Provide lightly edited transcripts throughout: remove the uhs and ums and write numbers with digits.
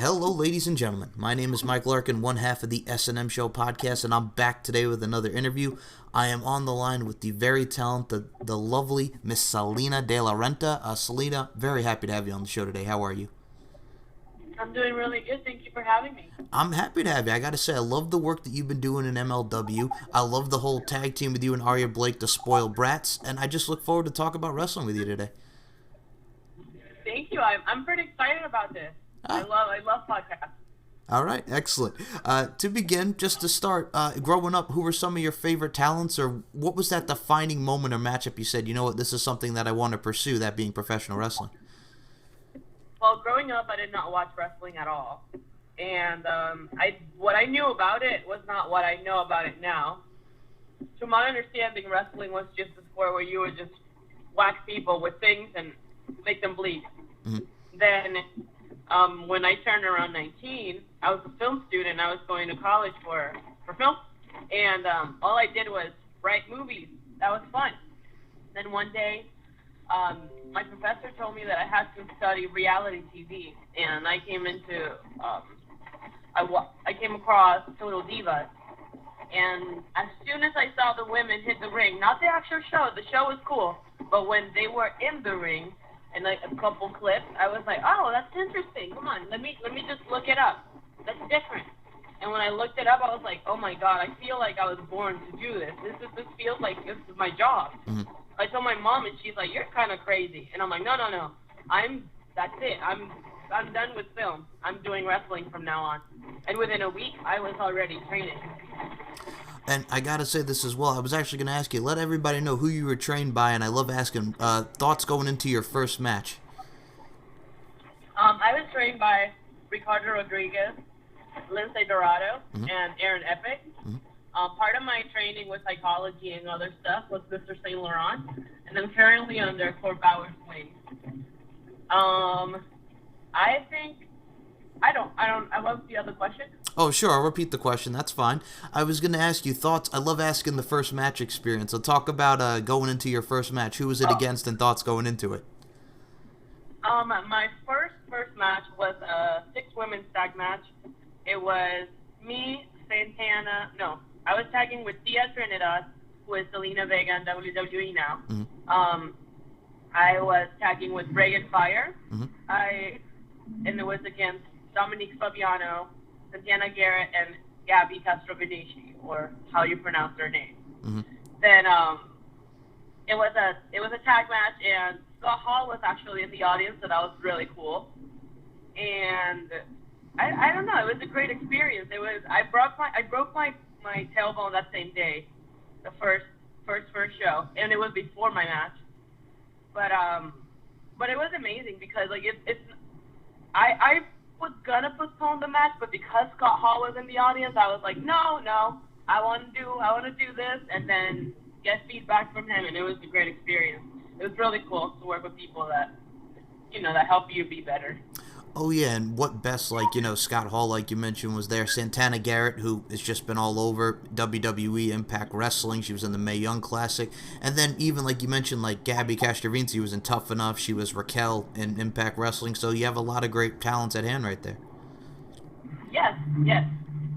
Hello, ladies and gentlemen. My name is Mike Larkin, one half of the S&M Show podcast, and I'm back today with another interview. I am on the line with the very talented, the lovely Miss Salina de la Renta. Salina, very happy to have you on the show today. How are you? I'm doing really good. Thank you for having me. I'm happy to have you. I gotta say, I love the work that you've been doing in MLW. I love the whole tag team with you and Arya Blake, the Spoiled Brats, and I just look forward to talk about wrestling with you today. Thank you. I'm pretty excited about this. I Ah, love podcasts. all right, excellent. To begin, just to start, growing up, who were some of your favorite talents, or what was that defining moment or matchup you said, you know what, this is something that I want to pursue, that being professional wrestling? Well, growing up, I did not watch wrestling at all, and I what I knew about it was not what I know about it now. To my understanding, wrestling was just a sport where you would just whack people with things and make them bleed. Mhm. Then, when I turned around 19, I was a film student. I was going to college for film, and all I did was write movies. That was fun. Then one day, my professor told me that I had to study reality TV, and I came into I came across Total Divas, and as soon as I saw the women hit the ring, not the actual show, the show was cool, but when they were in the ring, and like a couple clips, I was like, oh, that's interesting. Come on, let me just look it up. That's different. And when I looked it up, I was like, oh my god, I feel like I was born to do this. This feels like this is my job. Mhm. I told my mom, and she's like, you're kind of crazy. And I'm like, no. That's it. I'm done with film. I'm doing wrestling from now on. And within a week, I was already training. And I gotta say this as well. I was actually gonna ask you, let everybody know who you were trained by, and I love asking thoughts going into your first match. I was trained by Ricardo Rodriguez, Lindsay Dorado, Mhm. and Aaron Epic. Mhm. Part of my training with psychology and other stuff was Mr. Saint Laurent, and I'm currently under Core Power's wing. I think what was the other question? Oh, sure, I'll repeat the question. That's fine. I was gonna ask you thoughts. I love asking the first match experience. So talk about going into your first match. Who was it Oh, against, and thoughts going into it. my first match was a six women's tag match. It was me, Santana. No, I was tagging with Tia Trinidad, who is Salina Vega in WWE now. Mhm. I was tagging with Reagan Fire. Mhm. And it was against Dominique Fabiano, Santana Garrett, and Gabby Castrovinci, or how you pronounce her name. Mhm. Then it was a tag match, and Scott Hall was actually in the audience, so that was really cool. And I don't know, it was a great experience. I broke my tailbone that same day, the first show, and it was before my match. But it was amazing because like I was gonna postpone the match, but because Scott Hall was in the audience, I was like, no, I want to do this, and then get feedback from him, and it was a great experience. It was really cool to work with people that that help you be better. Oh yeah, and what best, like, Scott Hall, like you mentioned, was there. Santana Garrett, who has just been all over WWE, Impact Wrestling. She was in the Mae Young Classic, and then even like you mentioned, like Gabby Castrovinci was in Tough Enough. She was Raquel in Impact Wrestling. So you have a lot of great talents at hand right there. Yes,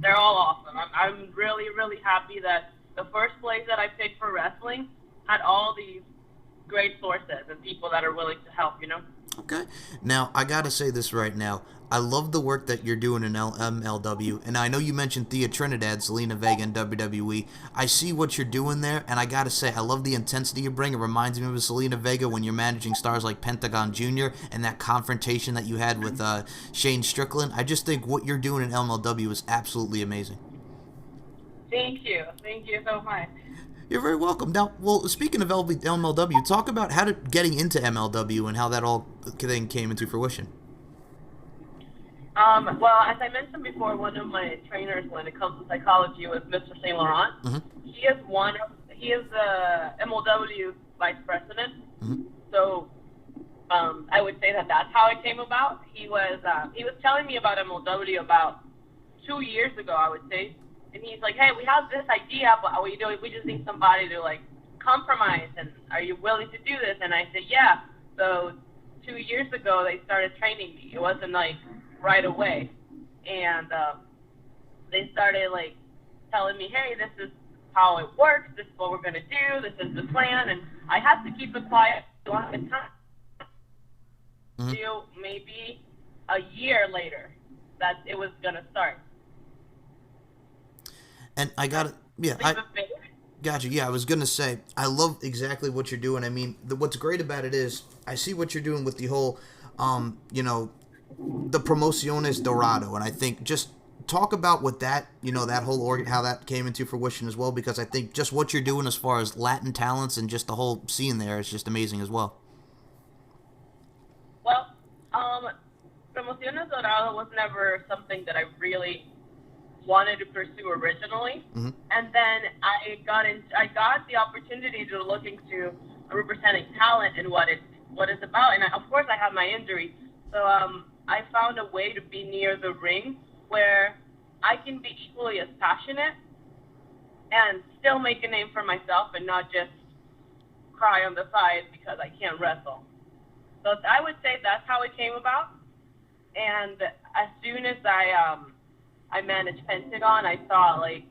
they're all awesome. I'm really really happy that the first place that I picked for wrestling had all these great sources and people that are willing to help. Okay. Now, I got to say this right now. I love the work that you're doing in MLW, and I know you mentioned Thea Trinidad, Selena Vega in WWE. I see what you're doing there, and I got to say, I love the intensity you bring. It reminds me of Selena Vega when you're managing stars like Pentagon Jr. and that confrontation that you had with Shane Strickland. I just think what you're doing in MLW is absolutely amazing. Thank you so much. You're very welcome. Now, well, speaking of MLW, talk about getting into MLW and how that all thing came into fruition. Well, as I mentioned before, one of my trainers when it comes to psychology was Mr. Saint Laurent. Hmm. He is the MLW vice president. Hmm. So I would say that that's how it came about. He was telling me about MLW about 2 years ago, I would say, and he's like, hey, we have this idea, but we just need somebody to like compromise, and are you willing to do this? And I said, yeah. So 2 years ago, they started training me. It wasn't like right away. And they started like telling me, hey, this is how it works, this is what we're going to do, this is the plan. And I had to keep it quiet a long time. Till maybe a year later that it was going to start. And I got it. Yeah, I gotcha. Yeah, I was gonna say I love exactly what you're doing. I mean, what's great about it is I see what you're doing with the whole, you know, the Promociones Dorado, and I think just talk about what that, you know, that whole organ, how that came into fruition as well, because I think just what you're doing as far as Latin talents and just the whole scene there is just amazing as well. Well, Promociones Dorado was never something that I really wanted to pursue originally, and then I got the opportunity to look into representing talent and what it's about. And of course, I have my injury, so I found a way to be near the ring where I can be equally as passionate and still make a name for myself and not just cry on the side because I can't wrestle. So I would say that's how it came about. And as soon as I managed Pentagon, I thought like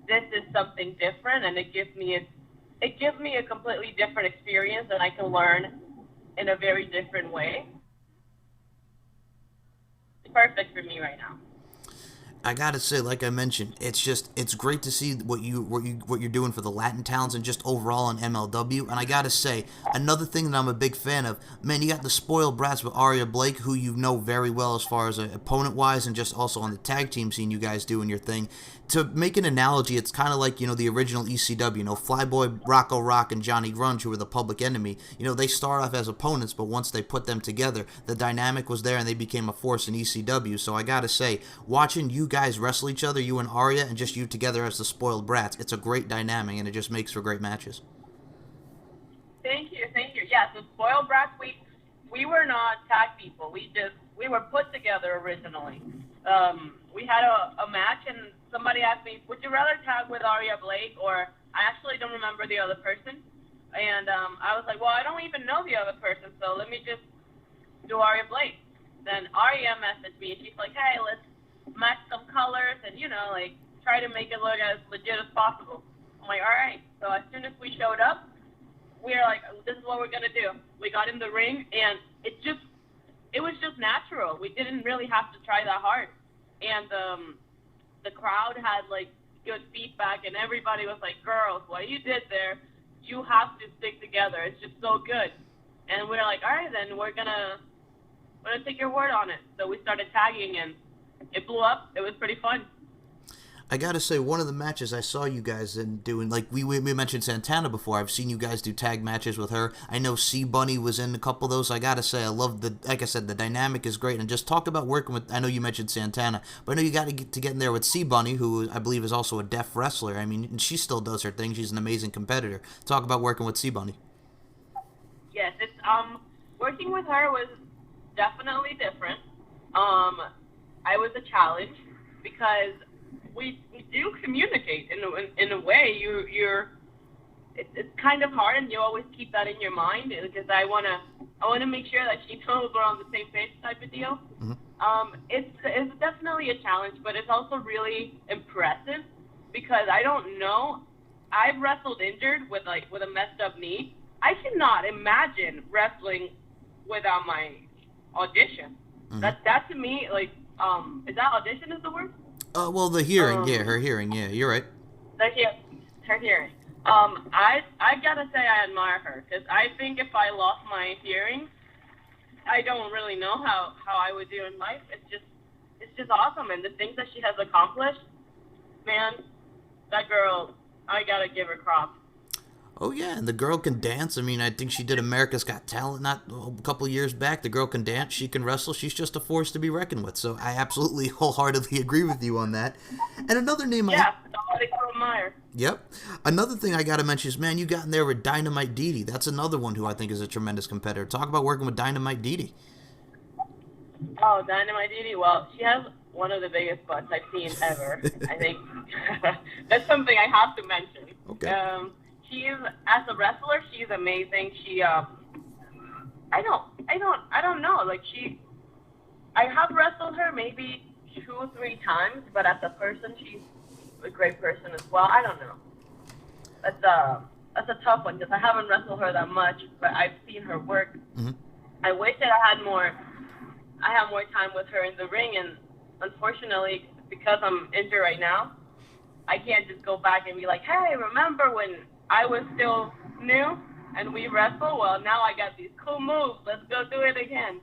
this is something different, and it gives me a completely different experience, and I can learn in a very different way. It's perfect for me right now. I gotta say, like I mentioned, it's great to see what you're doing for the Latin towns and just overall in MLW. And I gotta say, another thing that I'm a big fan of, man, you got the spoiled brats with Aria Blake, who you know very well as far as opponent wise, and just also on the tag team scene, you guys doing your thing. To make an analogy, it's kind of like, you know, the original ECW, you know, Flyboy, Rocco Rock, and Johnny Grunge, who were the Public Enemy. You know, they start off as opponents, but once they put them together, the dynamic was there and they became a force in ECW. So I gotta say, watching you guys wrestle each other, you and Arya, and just you together as the spoiled brats, it's a great dynamic, and it just makes for great matches. Thank you. Yeah, so spoiled brats, we were not tag people. We were put together originally. We had a match, and somebody asked me, would you rather tag with Aria Blake, or I actually don't remember the other person. And I was like, well, I don't even know the other person, so let me just do Aria Blake. Then Aria messaged me, and she's like, hey, let's match some colors and, you know, like, try to make it look as legit as possible. I'm like, all right. So as soon as we showed up, we were like, this is what we're going to do. We got in the ring, and it was just natural. We didn't really have to try that hard. And the crowd had, like, good feedback, and everybody was like, girls, what you did there, you have to stick together. It's just so good. And we were like, all right, then we're gonna take your word on it. So we started tagging, and it blew up. It was pretty fun. I gotta say, one of the matches I saw you guys in doing, like we mentioned Santana before. I've seen you guys do tag matches with her. I know C Bunny was in a couple of those. So I gotta say, I love like I said, the dynamic is great. And just talk about working with. I know you mentioned Santana, but I know you got to get in there with C Bunny, who I believe is also a deaf wrestler. I mean, she still does her thing. She's an amazing competitor. Talk about working with C Bunny. Yes, it's working with her was definitely different. I was a challenge because we do communicate in a way. It's kind of hard, and you always keep that in your mind because I wanna make sure that she knows we're on the same page type of deal. It's definitely a challenge, but it's also really impressive because I don't know. I've wrestled injured with a messed up knee. I cannot imagine wrestling without my audition. That to me, like, is that audition is the word? Well, the hearing, yeah, her hearing, yeah, you're right. Her hearing. I gotta say I admire her because I think if I lost my hearing, I don't really know how I would do in life. It's just awesome, and the things that she has accomplished, man, that girl, I gotta give her props. Oh yeah, and the girl can dance. I mean, I think she did America's Got Talent not a couple of years back. The girl can dance, she can wrestle. She's just a force to be reckoned with. So I absolutely wholeheartedly agree with you on that. And another name, somebody to admire. Yep. Another thing I got to mention is, man, you got in there with Dynamite Dee. That's another one who I think is a tremendous competitor. Talk about working with Dynamite Dee. Oh, Dynamite Dee. Well, she has one of the biggest butts I've seen ever. I think that's something I have to mention. Okay. As a wrestler, she's amazing. She, I don't know. Like I have wrestled her maybe 2, 3 times, but as a person, she's a great person as well. I don't know. That's a tough one because I haven't wrestled her that much, but I've seen her work. Hmm. I wish that I had more time with her in the ring, and unfortunately, because I'm injured right now, I can't just go back and be like, hey, remember when I was still new and we wrestled? Well, now I got these cool moves. Let's go do it again.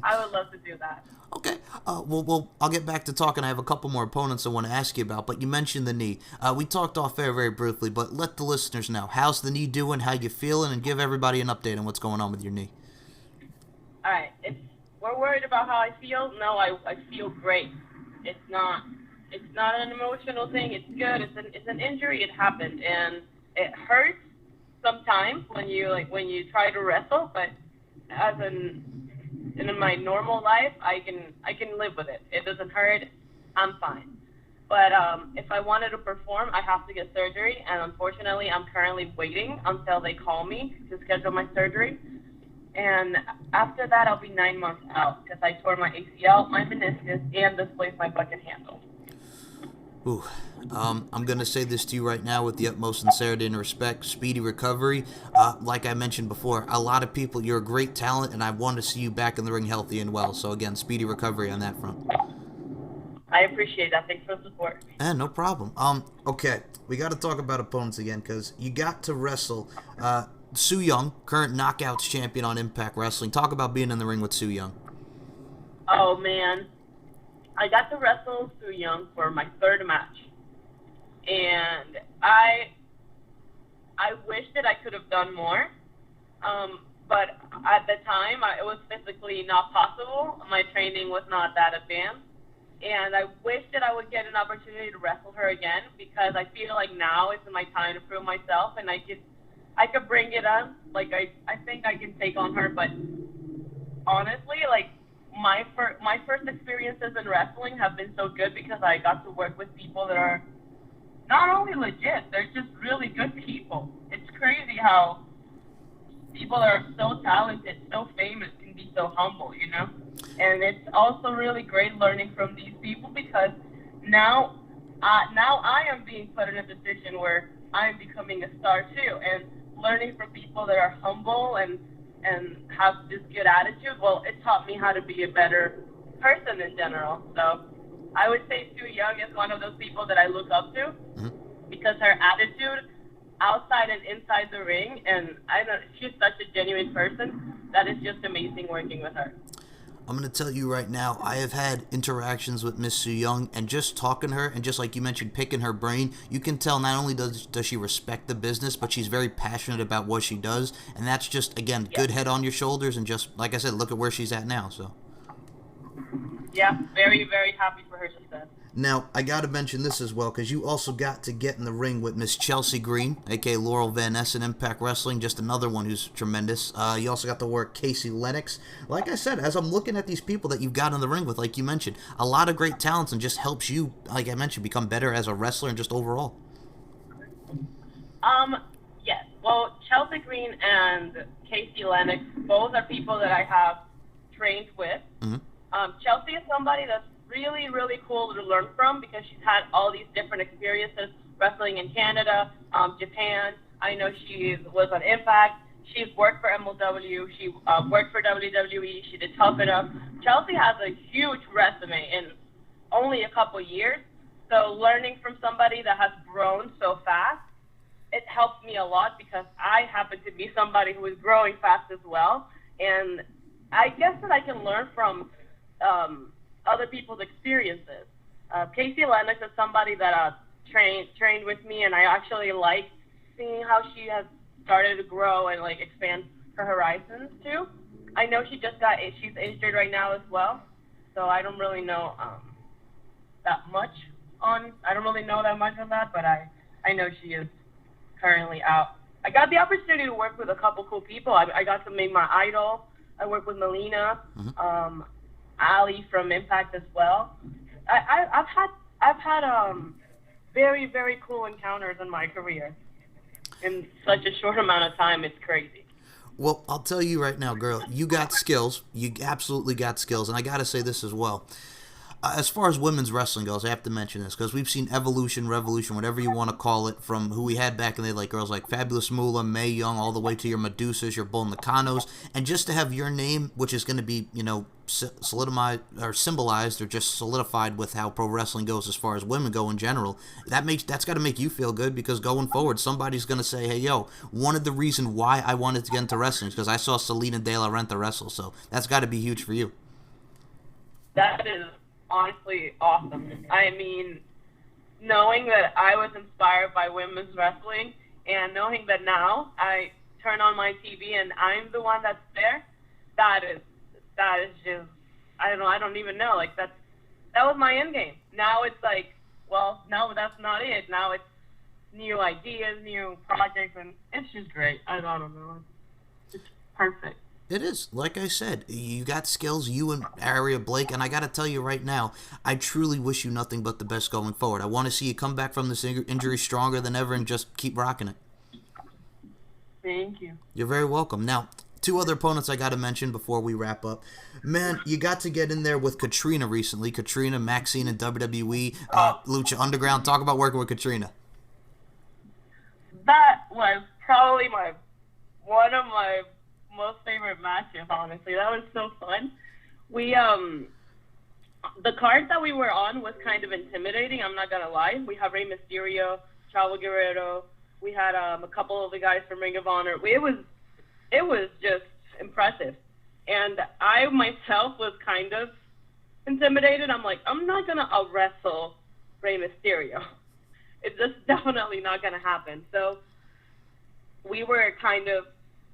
I would love to do that. Okay. Well, I'll get back to talking. I have a couple more opponents I want to ask you about, but you mentioned the knee. We talked off air very briefly, but let the listeners know. How's the knee doing? How you feeling? And give everybody an update on what's going on with your knee. All right. If we're worried about how I feel, no, I feel great. It's not an emotional thing. It's good. It's an injury. It happened, and it hurts sometimes when you try to wrestle. But in my normal life, I can live with it. It doesn't hurt. I'm fine. But if I wanted to perform, I have to get surgery, and unfortunately, I'm currently waiting until they call me to schedule my surgery. And after that, I'll be 9 months out because I tore my ACL, my meniscus, and displaced my bucket handle. Ooh. I'm going to say this to you right now with the utmost sincerity and respect. Speedy recovery. Like I mentioned before, a lot of people, you're a great talent, and I want to see you back in the ring healthy and well. So, again, speedy recovery on that front. I appreciate that. Thanks for the support. No problem. Okay, we got to talk about opponents again because you got to wrestle Su Yung, current Knockouts champion on Impact Wrestling. Talk about being in the ring with Su Yung. Oh, man. I got to wrestle Su Yung for my 3rd match. And I wish that I could have done more. But at the time, it was physically not possible. My training was not that advanced. And I wish that I would get an opportunity to wrestle her again because I feel like now is my time to prove myself, and I could bring it on. Like I think I can take on her, but honestly, like my first experiences in wrestling have been so good because I got to work with people that are not only legit, they're just really good people. It's crazy how people that are so talented, so famous, can be so humble, you know? And it's also really great learning from these people because now I am being put in a position where I'm becoming a star too. And learning from people that are humble and have this good attitude, well, it taught me how to be a better person in general. So I would say Su Yung is one of those people that I look up to because her attitude outside and inside the ring, and she's such a genuine person that it's just amazing working with her. I'm going to tell you right now, I have had interactions with Miss Su Yung, and just talking to her, and just like you mentioned, picking her brain, you can tell not only does she respect the business, but she's very passionate about what she does, and that's just, again, good head on your shoulders, and just, like I said, look at where she's at now, so. Yeah, very, very happy for her success. Now, I got to mention this as well, because you also got to get in the ring with Miss Chelsea Green, a.k.a. Laurel Van Ness in Impact Wrestling, just another one who's tremendous. You also got to work Casey Lennox. Like I said, as I'm looking at these people that you've got in the ring with, like you mentioned, a lot of great talents and just helps you, like I mentioned, become better as a wrestler and just overall. Yes. Well, Chelsea Green and Casey Lennox, both are people that I have trained with. Chelsea is somebody that's really, really cool to learn from because she's had all these different experiences wrestling in Canada, Japan. I know she was on Impact. She's worked for MLW. She worked for WWE. She did Tough Enough. Chelsea has a huge resume in only a couple years. So learning from somebody that has grown so fast, it helps me a lot because I happen to be somebody who is growing fast as well. And I guess that I can learn from other people's experiences. Casey Lennox is somebody that trained with me, and I actually like seeing how she has started to grow and like expand her horizons too. I know she's injured right now as well, so I don't really know that much on that, but I know she is currently out. I got the opportunity to work with a couple cool people. I got to meet my idol. I worked with Melina. Ali from Impact as well. I've had very, very cool encounters in my career in such a short amount of time. It's crazy. Well, I'll tell you right now, girl, you got skills. You absolutely got skills. And I got to say this as well. As far as women's wrestling goes, I have to mention this because we've seen evolution, revolution, whatever you want to call it, from who we had back in the day, like girls like Fabulous Moolah, Mae Young, all the way to your Medusas, your Bull Nakanos, and just to have your name, which is going to be, solidified or symbolized or just solidified with how pro wrestling goes as far as women go in general. That's got to make you feel good because going forward, somebody's going to say, hey, yo, one of the reasons why I wanted to get into wrestling is because I saw Salina de la Renta wrestle, so that's got to be huge for you. That is honestly awesome. I mean, knowing that I was inspired by women's wrestling and knowing that now I turn on my TV and I'm the one that's there, that is just, I don't even know. Like that was my end game. Now it's like, well, no, that's not it. Now it's new ideas, new projects, and it's just great. I don't know. It's perfect. It is. Like I said, you got skills, you and Aria Blake, and I got to tell you right now, I truly wish you nothing but the best going forward. I want to see you come back from this injury stronger than ever and just keep rocking it. Thank you. You're very welcome. Now, two other opponents I got to mention before we wrap up. Man, you got to get in there with Katrina recently. Katrina, Maxine in WWE, Lucha Underground. Talk about working with Katrina. That was probably one of my most favorite matches, honestly. That was so fun. We the card that we were on was kind of intimidating, I'm not gonna lie. We have Rey Mysterio, Chavo Guerrero, we had a couple of the guys from Ring of Honor. It was just impressive. And I myself was kind of intimidated. I'm like, I'm not gonna wrestle Rey Mysterio. It's just definitely not gonna happen. So we were kind of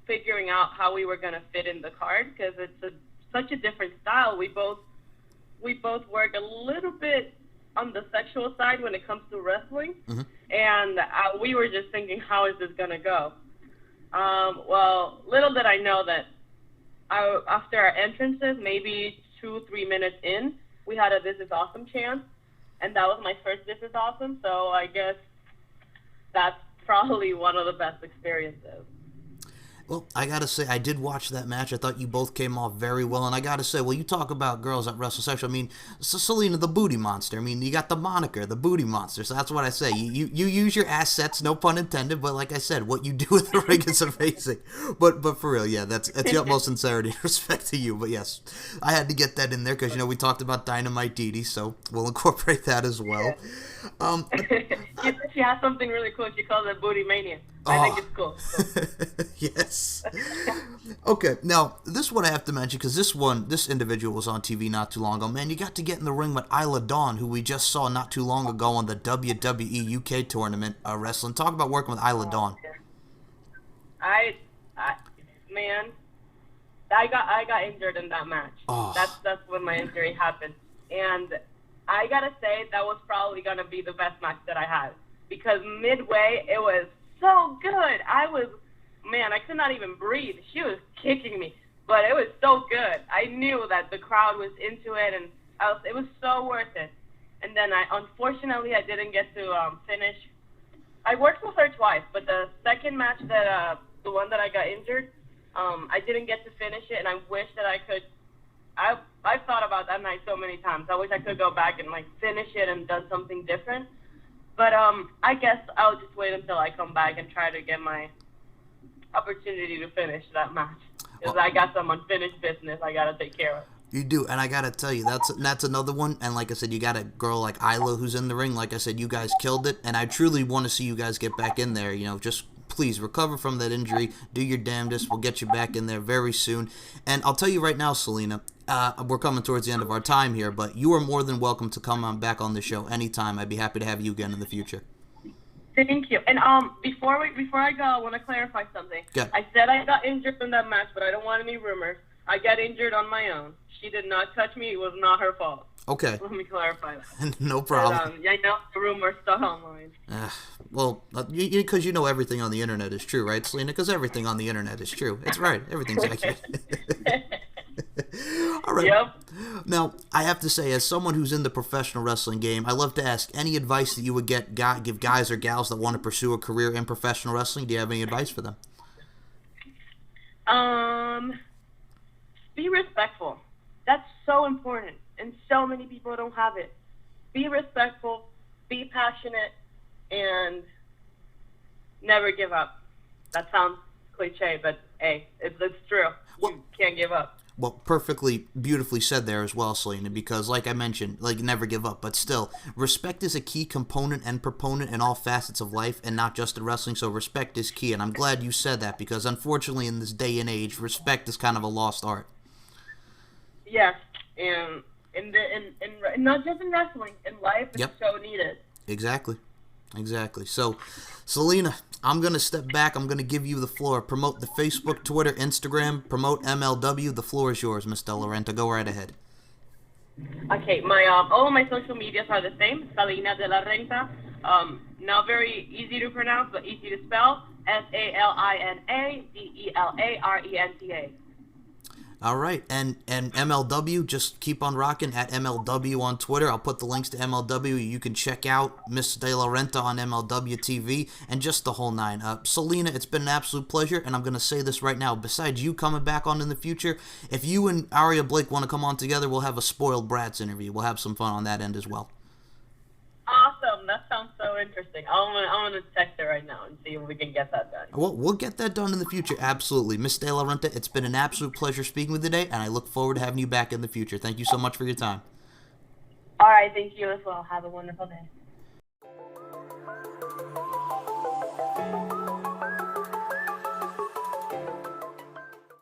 figuring out how we were going to fit in the card because it's such a different style. We both work a little bit on the sexual side when it comes to wrestling, and we were just thinking, how is this going to go? Well, little did I know that after our entrances, maybe 2-3 minutes in, we had a This Is Awesome chant, and that was my first This Is Awesome, so I guess that's probably one of the best experiences. Well, I got to say, I did watch that match. I thought you both came off very well. And I got to say, well, you talk about girls that wrestle sexual. I mean, Salina, the booty monster. I mean, you got the moniker, the booty monster. So that's what I say. You use your assets, no pun intended. But like I said, what you do with the ring is amazing. But for real, yeah, that's the utmost sincerity and respect to you. But yes, I had to get that in there because, we talked about Dynamite Dee Dee. So we'll incorporate that as well. She has something really cool. She calls it Booty Mania. I think it's cool. Yes. Okay, now, this one I have to mention, because this individual was on TV not too long ago. Man, you got to get in the ring with Isla Dawn, who we just saw not too long ago on the WWE UK tournament wrestling. Talk about working with Isla Dawn. I got injured in that match. Oh. That's when my injury happened. And I gotta say, that was probably gonna be the best match that I had. Because midway, it was so good. I could not even breathe. She was kicking me, but it was so good. I knew that the crowd was into it, and it was so worth it. And then unfortunately, I didn't get to finish. I worked with her twice, but the second match the one that I got injured, I didn't get to finish it, and I wish that I could. I've thought about that night so many times. I wish I could go back and finish it and done something different. But I guess I'll just wait until I come back and try to get my opportunity to finish that match. Because I got some unfinished business I got to take care of. You do, and I got to tell you, that's another one. And like I said, you got a girl like Isla who's in the ring. Like I said, you guys killed it, and I truly want to see you guys get back in there. Just please recover from that injury. Do your damnedest. We'll get you back in there very soon. And I'll tell you right now, Salina, we're coming towards the end of our time here, but you are more than welcome to come on back on the show anytime. I'd be happy to have you again in the future. Thank you. And before I go, I want to clarify something. Okay. I said I got injured in that match, but I don't want any rumors. I got injured on my own. She did not touch me. It was not her fault. Okay. Let me clarify that. No problem. But, I know the rumors stuck online. Well, because you know everything on the internet is true, right, Salina? Because everything on the internet is true. It's right. Everything's accurate. All right. Yep. Now, I have to say, as someone who's in the professional wrestling game, I love to ask any advice that you would give guys or gals that want to pursue a career in professional wrestling. Do you have any advice for them? Um, be respectful. That's so important, and so many people don't have it. Be respectful, be passionate, and never give up. That sounds cliche, but hey, it's true. You can't give up. Well, perfectly, beautifully said there as well, Salina, because like I mentioned, like never give up, but still, respect is a key component and proponent in all facets of life and not just in wrestling, so respect is key, and I'm glad you said that because unfortunately in this day and age, respect is kind of a lost art. Yes, and not just in wrestling, in life, it's Yep. so needed. Exactly. Exactly. So, Salina, I'm going to step back. I'm going to give you the floor. Promote the Facebook, Twitter, Instagram. Promote MLW. The floor is yours, Miss De La Renta. Go right ahead. Okay, my all of my social medias are the same. Salina de la Renta. Not very easy to pronounce, but easy to spell. SALINADELARENTA. All right. And MLW, just keep on rocking at MLW on Twitter. I'll put the links to MLW. You can check out Miss De La Renta on MLW TV and just the whole nine. Salina, it's been an absolute pleasure, and I'm going to say this right now. Besides you coming back on in the future, if you and Aria Blake want to come on together, we'll have a Spoiled Brats interview. We'll have some fun on that end as well. Awesome. That sounds so interesting. I'm gonna text her right now and see if we can get that done. We'll get that done in the future, absolutely. Miss De La Renta, it's been an absolute pleasure speaking with you today, and I look forward to having you back in the future. Thank you so much for your time. All right. Thank you as well. Have a wonderful day.